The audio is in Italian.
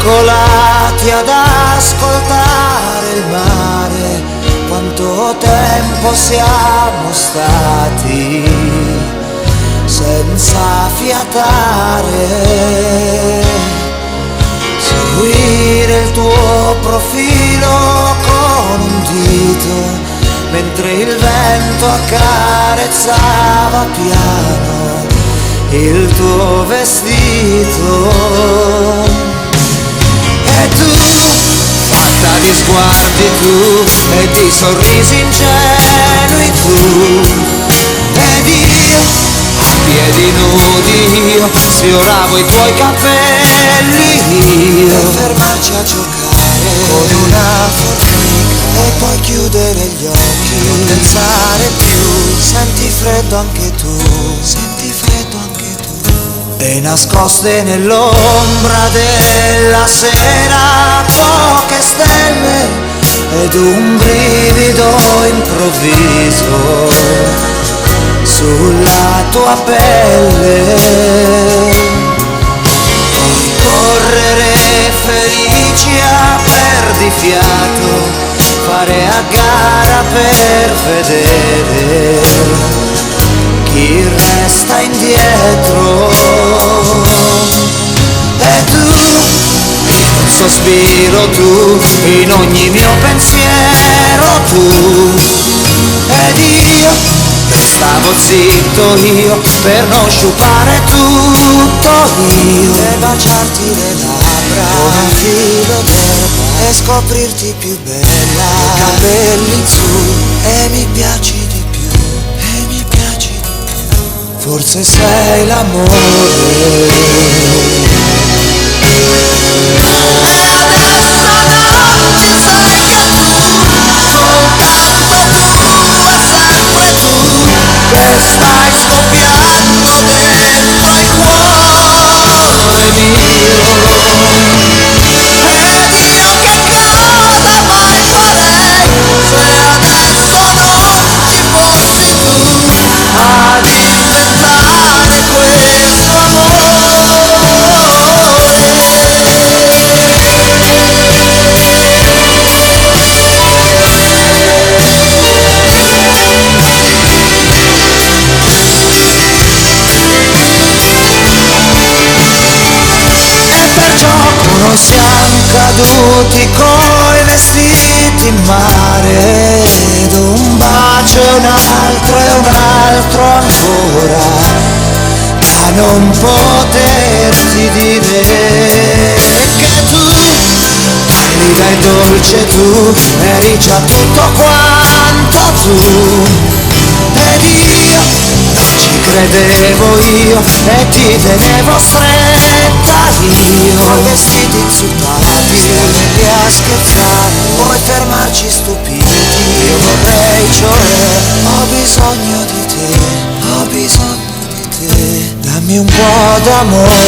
coccolati ad ascoltare il mare. Quanto tempo siamo stati senza fiatare, seguire il tuo profilo con un dito mentre il vento accarezzava piano il tuo vestito. E tu, fatta di sguardi tu e di sorrisi ingenui tu, ed io a piedi nudi io sfioravo i tuoi capelli io, per fermarci a giocare con una formica e poi chiudere gli occhi, non pensare più. Senti freddo anche tu, senti freddo anche tu. E nascoste nell'ombra della sera poche stelle ed un brivido improvviso sulla tua pelle. Puoi correre felici a perdifiato, fare a gara per vedere chi resta indietro. E tu, in un sospiro tu, in ogni mio pensiero tu, ed io restavo zitto io per non sciupare tutto io, e baciarti le labbra con un filo d'erba e scoprirti più bella, i capelli in su, e mi piaci di più, e mi piaci di più. Forse sei l'amore. Stai scoppiando dentro il cuore mio, ed io che cosa mai farei se adesso non ci fossi tu ad inventare questo Noi siamo caduti coi vestiti in mare, ed un bacio e un altro ancora, da non poterti dire che tu, pallida e dolce tu, eri già tutto quanto tu, ed io ci credevo io e ti tenevo stretta io, con vestiti inzuppati, lì a scherzare, poi fermarci stupiti. Io vorrei, cioè, ho bisogno di te, ho bisogno di te. Dammi un po' d'amore.